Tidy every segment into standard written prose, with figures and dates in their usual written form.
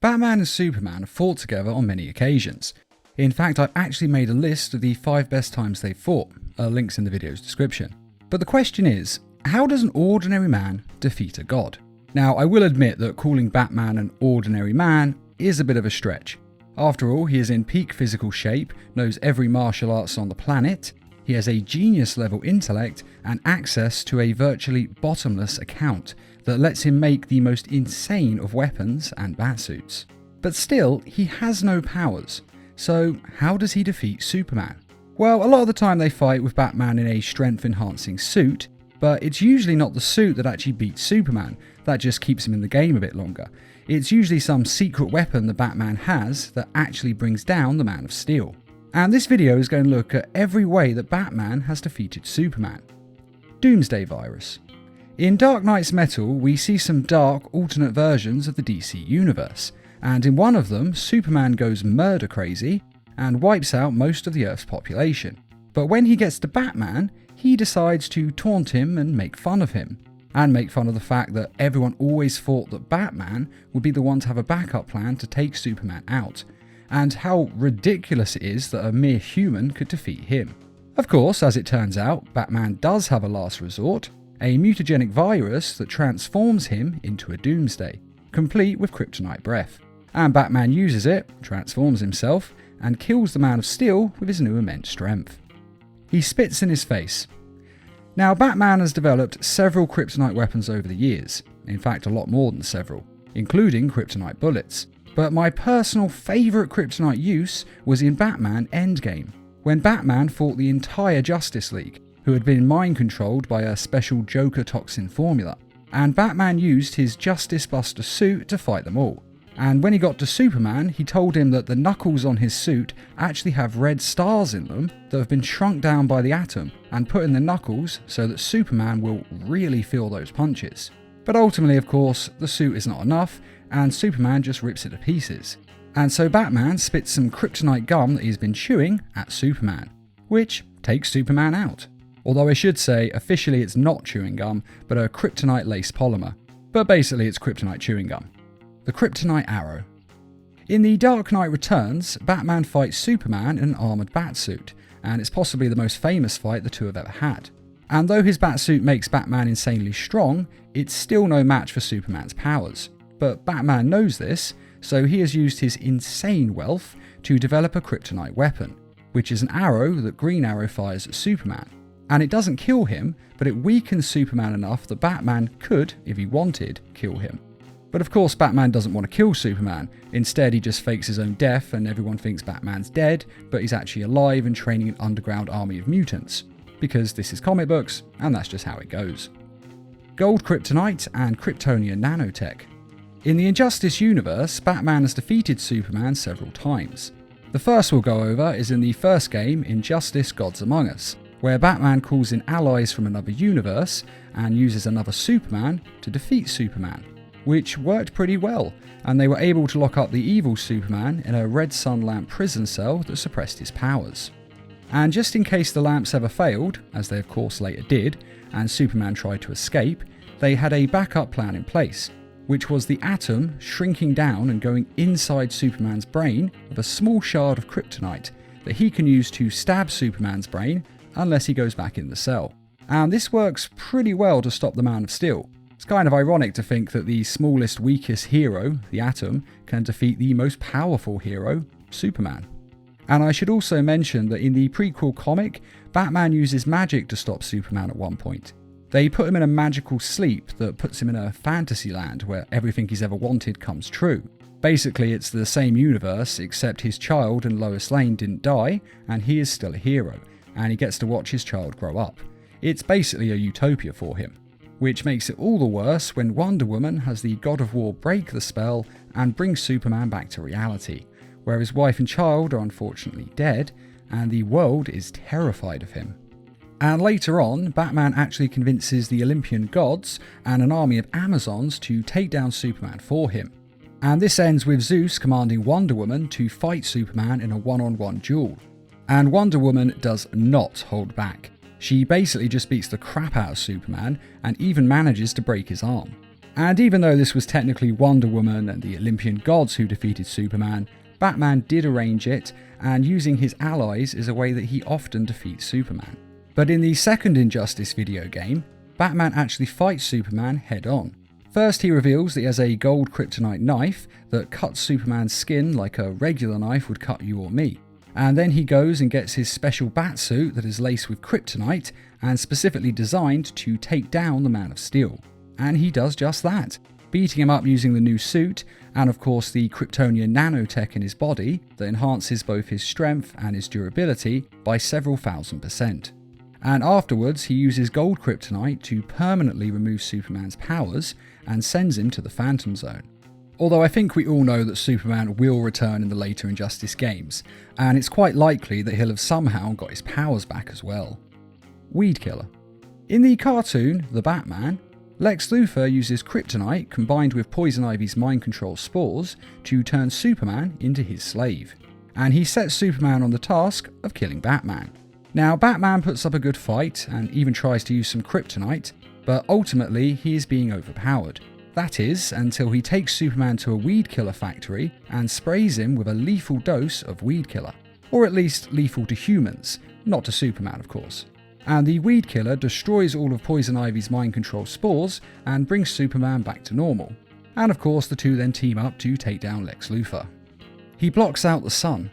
Batman and Superman have fought together on many occasions. In fact, I've actually made a list of the 5 best times they've fought, links in the video's description. But the question is, how does an ordinary man defeat a god? Now, I will admit that calling Batman an ordinary man is a bit of a stretch. After all, he is in peak physical shape, knows every martial arts on the planet, he has a genius level intellect and access to a virtually bottomless account that lets him make the most insane of weapons and batsuits. But still, he has no powers. So how does he defeat Superman? Well, a lot of the time they fight with Batman in a strength enhancing suit, but it's usually not the suit that actually beats Superman, that just keeps him in the game a bit longer. It's usually some secret weapon that Batman has that actually brings down the Man of Steel. And this video is going to look at every way that Batman has defeated Superman. Doomsday Virus. In Dark Knight's Metal, we see some dark, alternate versions of the DC universe, and in one of them, Superman goes murder crazy and wipes out most of the Earth's population. But when he gets to Batman, he decides to taunt him and make fun of him, and make fun of the fact that everyone always thought that Batman would be the one to have a backup plan to take Superman out, and how ridiculous it is that a mere human could defeat him. Of course, as it turns out, Batman does have a last resort, a mutagenic virus that transforms him into a Doomsday, complete with kryptonite breath. And Batman uses it, transforms himself, and kills the Man of Steel with his new immense strength. He spits in his face. Now, Batman has developed several kryptonite weapons over the years, in fact a lot more than several, including kryptonite bullets. But my personal favourite kryptonite use was in Batman Endgame, when Batman fought the entire Justice League, who had been mind-controlled by a special Joker toxin formula, and Batman used his Justice Buster suit to fight them all. And when he got to Superman, he told him that the knuckles on his suit actually have red stars in them that have been shrunk down by the atom and put in the knuckles so that Superman will really feel those punches. But ultimately, of course, the suit is not enough, and Superman just rips it to pieces. And so Batman spits some kryptonite gum that he's been chewing at Superman, which takes Superman out. Although I should say, officially it's not chewing gum, but a kryptonite-laced polymer. But basically it's kryptonite chewing gum. The Kryptonite Arrow. In The Dark Knight Returns, Batman fights Superman in an armoured batsuit, and it's possibly the most famous fight the two have ever had. And though his batsuit makes Batman insanely strong, it's still no match for Superman's powers. But Batman knows this, so he has used his insane wealth to develop a kryptonite weapon, which is an arrow that Green Arrow fires at Superman. And it doesn't kill him, but it weakens Superman enough that Batman could, if he wanted, kill him. But of course Batman doesn't want to kill Superman. Instead he just fakes his own death and everyone thinks Batman's dead, but he's actually alive and training an underground army of mutants. Because this is comic books, and that's just how it goes. Gold Kryptonite and Kryptonian nanotech. In the Injustice universe, Batman has defeated Superman several times. The first we'll go over is in the first game, Injustice Gods Among Us, where Batman calls in allies from another universe and uses another Superman to defeat Superman, which worked pretty well, and they were able to lock up the evil Superman in a red sun lamp prison cell that suppressed his powers. And just in case the lamps ever failed, as they of course later did, and Superman tried to escape, they had a backup plan in place, which was the atom shrinking down and going inside Superman's brain with a small shard of kryptonite that he can use to stab Superman's brain unless he goes back in the cell. And this works pretty well to stop the Man of Steel. It's kind of ironic to think that the smallest, weakest hero, the Atom, can defeat the most powerful hero, Superman. And I should also mention that in the prequel comic, Batman uses magic to stop Superman at one point. They put him in a magical sleep that puts him in a fantasy land where everything he's ever wanted comes true. Basically, it's the same universe, except his child and Lois Lane didn't die, and he is still a hero, and he gets to watch his child grow up. It's basically a utopia for him, which makes it all the worse when Wonder Woman has the God of War break the spell and bring Superman back to reality, where his wife and child are unfortunately dead, and the world is terrified of him. And later on, Batman actually convinces the Olympian gods and an army of Amazons to take down Superman for him. And this ends with Zeus commanding Wonder Woman to fight Superman in a one-on-one duel. And Wonder Woman does not hold back. She basically just beats the crap out of Superman and even manages to break his arm. And even though this was technically Wonder Woman and the Olympian gods who defeated Superman, Batman did arrange it, and using his allies is a way that he often defeats Superman. But in the second Injustice video game, Batman actually fights Superman head-on. First, he reveals that he has a gold kryptonite knife that cuts Superman's skin like a regular knife would cut you or me. And then he goes and gets his special batsuit that is laced with kryptonite and specifically designed to take down the Man of Steel. And he does just that, beating him up using the new suit and of course the Kryptonian nanotech in his body that enhances both his strength and his durability by several thousand%. And afterwards he uses gold kryptonite to permanently remove Superman's powers and sends him to the Phantom Zone. Although I think we all know that Superman will return in the later Injustice games, and it's quite likely that he'll have somehow got his powers back as well. Weed Killer. In the cartoon, The Batman, Lex Luthor uses kryptonite combined with Poison Ivy's mind control spores to turn Superman into his slave, and he sets Superman on the task of killing Batman. Now, Batman puts up a good fight and even tries to use some kryptonite, but ultimately he is being overpowered. That is, until he takes Superman to a weed killer factory and sprays him with a lethal dose of weed killer. Or at least lethal to humans, not to Superman of course. And the weed killer destroys all of Poison Ivy's mind control spores and brings Superman back to normal. And of course the two then team up to take down Lex Luthor. He blocks out the sun.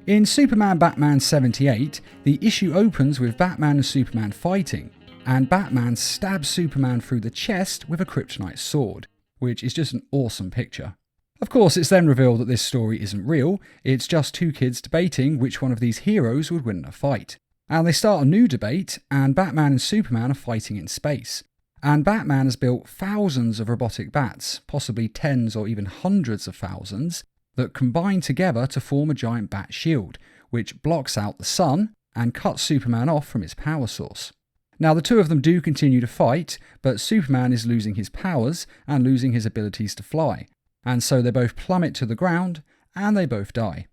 In Superman Batman 78, the issue opens with Batman and Superman fighting, and Batman stabs Superman through the chest with a kryptonite sword, which is just an awesome picture. Of course, it's then revealed that this story isn't real, it's just two kids debating which one of these heroes would win in a fight. And they start a new debate, and Batman and Superman are fighting in space. And Batman has built thousands of robotic bats, possibly tens or even hundreds of thousands, that combine together to form a giant bat shield, which blocks out the sun and cuts Superman off from his power source. Now, the two of them do continue to fight, but Superman is losing his powers and losing his abilities to fly, and so they both plummet to the ground and they both die.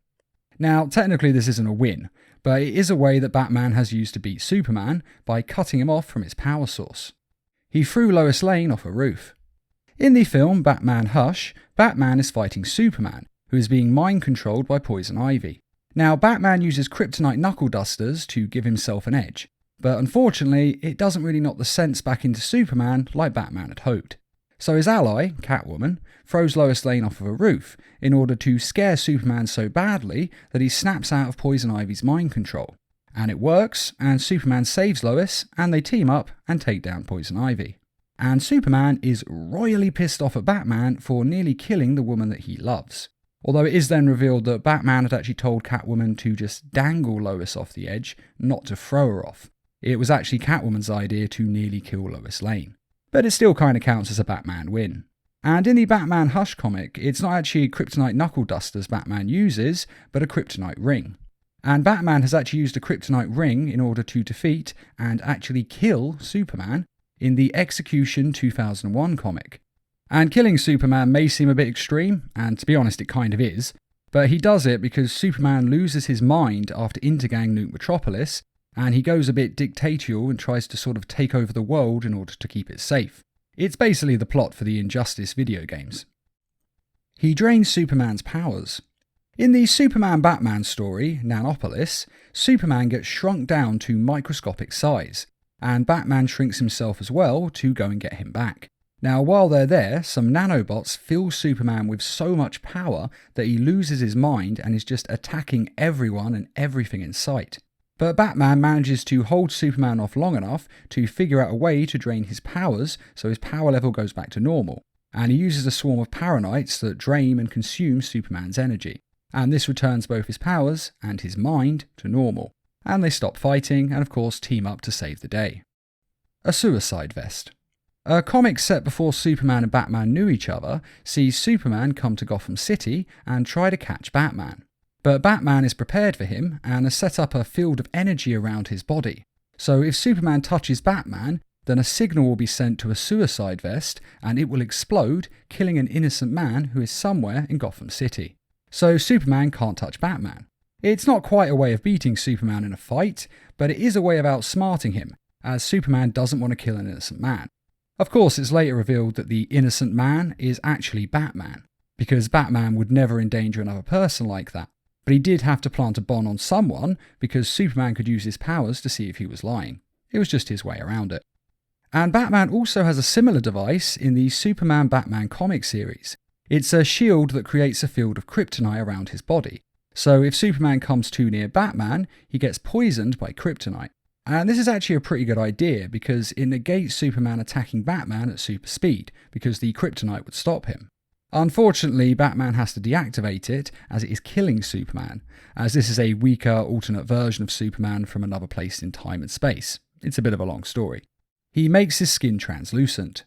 Now, technically this isn't a win, but it is a way that Batman has used to beat Superman by cutting him off from his power source. He threw Lois Lane off a roof. In the film Batman Hush, Batman is fighting Superman, who is being mind-controlled by Poison Ivy. Now, Batman uses kryptonite knuckle dusters to give himself an edge, but unfortunately, it doesn't really knock the sense back into Superman like Batman had hoped. So his ally, Catwoman, throws Lois Lane off of a roof in order to scare Superman so badly that he snaps out of Poison Ivy's mind control. And it works, and Superman saves Lois, and they team up and take down Poison Ivy. And Superman is royally pissed off at Batman for nearly killing the woman that he loves. Although it is then revealed that Batman had actually told Catwoman to just dangle Lois off the edge, not to throw her off. It was actually Catwoman's idea to nearly kill Lois Lane. But it still kind of counts as a Batman win. And in the Batman Hush comic, it's not actually kryptonite knuckle dusters Batman uses, but a kryptonite ring. And Batman has actually used a kryptonite ring in order to defeat and actually kill Superman in the Execution 2001 comic. And killing Superman may seem a bit extreme, and to be honest it kind of is, but he does it because Superman loses his mind after Intergang nuke Metropolis, and he goes a bit dictatorial and tries to sort of take over the world in order to keep it safe. It's basically the plot for the Injustice video games. He drains Superman's powers. In the Superman Batman story, Nanopolis, Superman gets shrunk down to microscopic size, and Batman shrinks himself as well to go and get him back. Now, while they're there, some nanobots fill Superman with so much power that he loses his mind and is just attacking everyone and everything in sight. But Batman manages to hold Superman off long enough to figure out a way to drain his powers so his power level goes back to normal, and he uses a swarm of paranites that drain and consume Superman's energy, and this returns both his powers and his mind to normal, and they stop fighting and of course team up to save the day. A suicide vest. A comic set before Superman and Batman knew each other sees Superman come to Gotham City and try to catch Batman. But Batman is prepared for him and has set up a field of energy around his body. So if Superman touches Batman, then a signal will be sent to a suicide vest and it will explode, killing an innocent man who is somewhere in Gotham City. So Superman can't touch Batman. It's not quite a way of beating Superman in a fight, but it is a way of outsmarting him, as Superman doesn't want to kill an innocent man. Of course, it's later revealed that the innocent man is actually Batman, because Batman would never endanger another person like that. But he did have to plant a bomb on someone because Superman could use his powers to see if he was lying. It was just his way around it. And Batman also has a similar device in the Superman-Batman comic series. It's a shield that creates a field of kryptonite around his body. So if Superman comes too near Batman, he gets poisoned by kryptonite. And this is actually a pretty good idea because it negates Superman attacking Batman at super speed because the kryptonite would stop him. Unfortunately, Batman has to deactivate it as it is killing Superman, as this is a weaker alternate version of Superman from another place in time and space. It's a bit of a long story. He makes his skin translucent.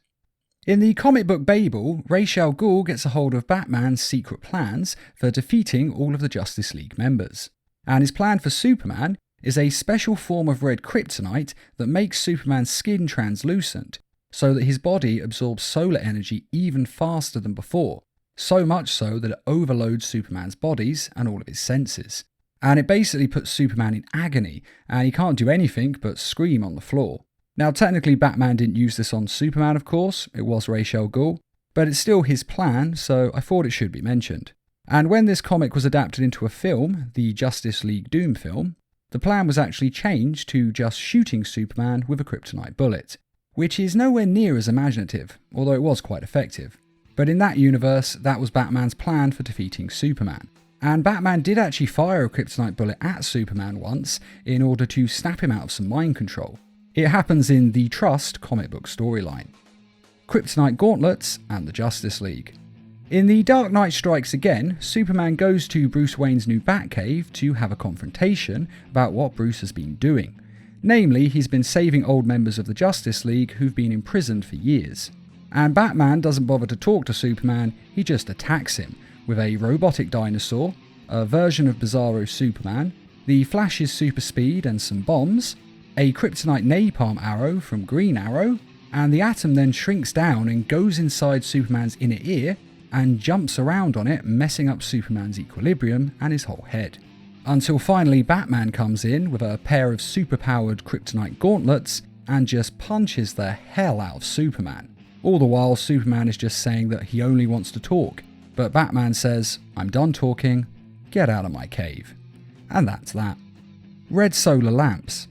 In the comic book Babel, Ra's al Ghul gets a hold of Batman's secret plans for defeating all of the Justice League members. And his plan for Superman is a special form of red kryptonite that makes Superman's skin translucent, so that his body absorbs solar energy even faster than before, so much so that it overloads Superman's bodies and all of his senses. And it basically puts Superman in agony, and he can't do anything but scream on the floor. Now, technically, Batman didn't use this on Superman, of course, it was Ra's al Ghul, but it's still his plan, so I thought it should be mentioned. And when this comic was adapted into a film, the Justice League Doom film, the plan was actually changed to just shooting Superman with a kryptonite bullet, which is nowhere near as imaginative, although it was quite effective. But in that universe, that was Batman's plan for defeating Superman. And Batman did actually fire a kryptonite bullet at Superman once in order to snap him out of some mind control. It happens in the Trust comic book storyline. Kryptonite gauntlets and the Justice League. In The Dark Knight Strikes Again, Superman goes to Bruce Wayne's new Batcave to have a confrontation about what Bruce has been doing. Namely, he's been saving old members of the Justice League who've been imprisoned for years. And Batman doesn't bother to talk to Superman, he just attacks him with a robotic dinosaur, a version of Bizarro Superman, the Flash's super speed and some bombs, a kryptonite napalm arrow from Green Arrow, and the Atom then shrinks down and goes inside Superman's inner ear and jumps around on it, messing up Superman's equilibrium and his whole head. Until finally Batman comes in with a pair of superpowered kryptonite gauntlets and just punches the hell out of Superman. All the while Superman is just saying that he only wants to talk, but Batman says, "I'm done talking, get out of my cave." And that's that. Red solar lamps.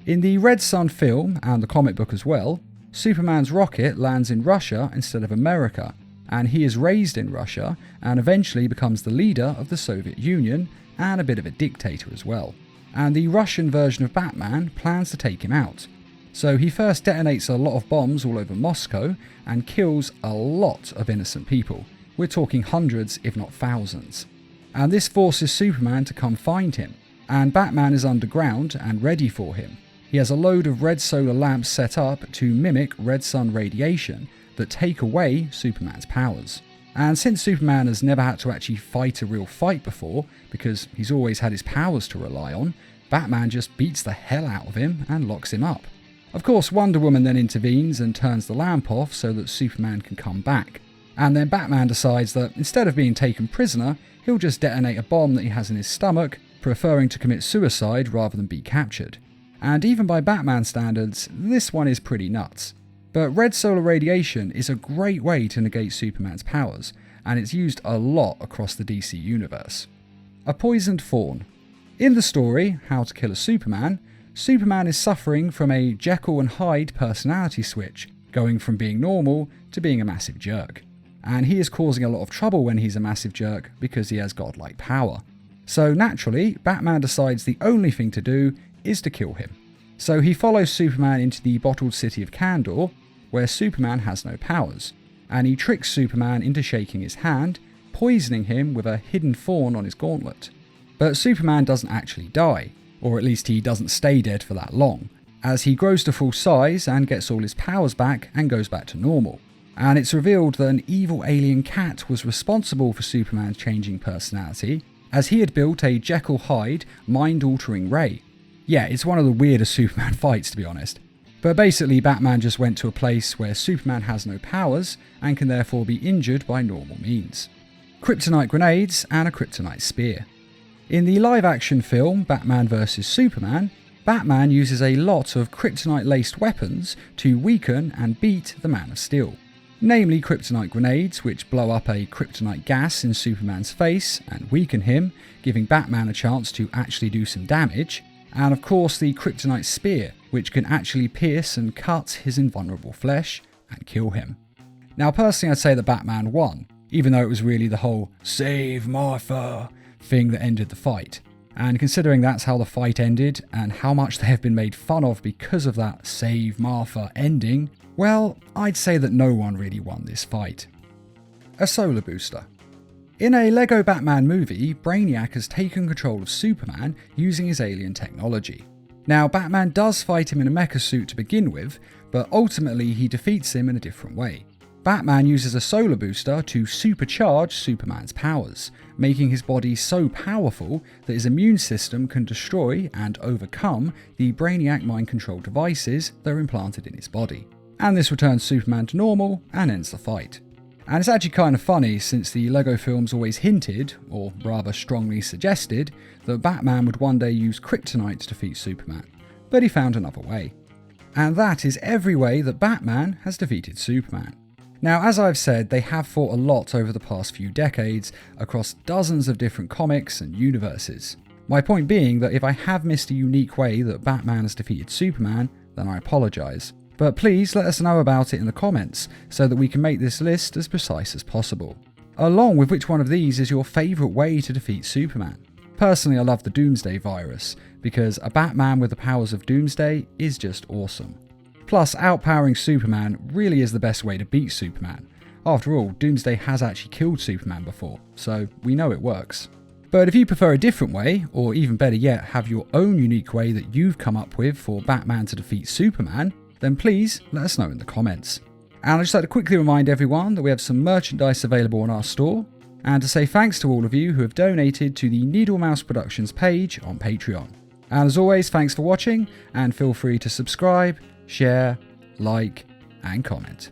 In the Red Sun film, and the comic book as well, Superman's rocket lands in Russia instead of America, and he is raised in Russia and eventually becomes the leader of the Soviet Union and a bit of a dictator as well. And the Russian version of Batman plans to take him out. So he first detonates a lot of bombs all over Moscow and kills a lot of innocent people. We're talking hundreds, if not thousands. And this forces Superman to come find him, and Batman is underground and ready for him. He has a load of red solar lamps set up to mimic red sun radiation that take away Superman's powers. And since Superman has never had to actually fight a real fight before, because he's always had his powers to rely on, Batman just beats the hell out of him and locks him up. Of course, Wonder Woman then intervenes and turns the lamp off so that Superman can come back. And then Batman decides that instead of being taken prisoner, he'll just detonate a bomb that he has in his stomach, preferring to commit suicide rather than be captured. And even by Batman standards, this one is pretty nuts. But red solar radiation is a great way to negate Superman's powers, and it's used a lot across the DC universe. A poisoned fawn. In the story, How to Kill a Superman, Superman is suffering from a Jekyll and Hyde personality switch, going from being normal to being a massive jerk. And he is causing a lot of trouble when he's a massive jerk because he has godlike power. So naturally, Batman decides the only thing to do is to kill him. So he follows Superman into the bottled city of Kandor, where Superman has no powers, and he tricks Superman into shaking his hand, poisoning him with a hidden thorn on his gauntlet. But Superman doesn't actually die, or at least he doesn't stay dead for that long, as he grows to full size and gets all his powers back and goes back to normal. And it's revealed that an evil alien cat was responsible for Superman's changing personality, as he had built a Jekyll-Hyde mind-altering ray. Yeah, it's one of the weirdest Superman fights, to be honest. But basically, Batman just went to a place where Superman has no powers and can therefore be injured by normal means. Kryptonite grenades and a kryptonite spear. In the live-action film Batman vs Superman, Batman uses a lot of kryptonite-laced weapons to weaken and beat the Man of Steel. Namely kryptonite grenades, which blow up a kryptonite gas in Superman's face and weaken him, giving Batman a chance to actually do some damage, and of course the kryptonite spear, which can actually pierce and cut his invulnerable flesh and kill him. Now personally I'd say that Batman won, even though it was really the whole "Save Martha" thing that ended the fight. And considering that's how the fight ended, and how much they have been made fun of because of that "Save Martha" ending, well, I'd say that no one really won this fight. A solar booster. In a Lego Batman movie, Brainiac has taken control of Superman using his alien technology. Now, Batman does fight him in a mecha suit to begin with, but ultimately he defeats him in a different way. Batman uses a solar booster to supercharge Superman's powers, making his body so powerful that his immune system can destroy and overcome the Brainiac mind control devices that are implanted in his body. And this returns Superman to normal and ends the fight. And it's actually kind of funny since the Lego films always hinted, or rather strongly suggested, that Batman would one day use kryptonite to defeat Superman, but he found another way. And that is every way that Batman has defeated Superman. Now, as I've said, they have fought a lot over the past few decades across dozens of different comics and universes. My point being that if I have missed a unique way that Batman has defeated Superman, then I apologise. But please let us know about it in the comments so that we can make this list as precise as possible. Along with which one of these is your favourite way to defeat Superman. Personally, I love the Doomsday virus, because a Batman with the powers of Doomsday is just awesome. Plus, outpowering Superman really is the best way to beat Superman. After all, Doomsday has actually killed Superman before, so we know it works. But if you prefer a different way, or even better yet, have your own unique way that you've come up with for Batman to defeat Superman, then please let us know in the comments. And I'd just like to quickly remind everyone that we have some merchandise available on our store, and to say thanks to all of you who have donated to the Needle Mouse Productions page on Patreon. And as always, thanks for watching, and feel free to subscribe, share, like, and comment.